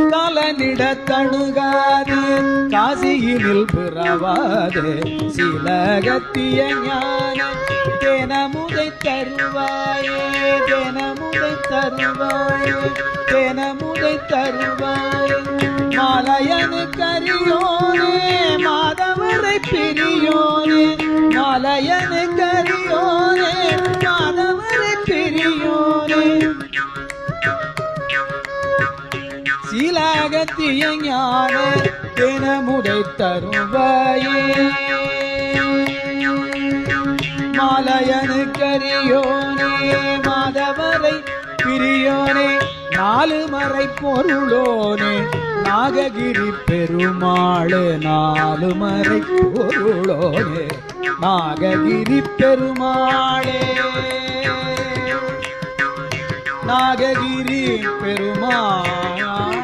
காலனிட தணுகாது காசியினில் பிறவாது சிலகத்திய ஞான தேனமுதை தருவாயே தேனமுதை தருவாயே தேனமுதை தருவாயே மாலையனு கரியோனே மாதவரை பிரியோனே மாலையனு கரியோனே மாதவரை பிரியோனே சீலகத்திய ஞான தினமுதை தருவாயே மாலையனு கரியோனே மாதவரை பிரியோனே நாலு மறை பொருளோனே நாககிரி பெருமாளே நாலு மறை பொருளோனே நாககிரி பெருமாளே நாககிரி பெருமாள்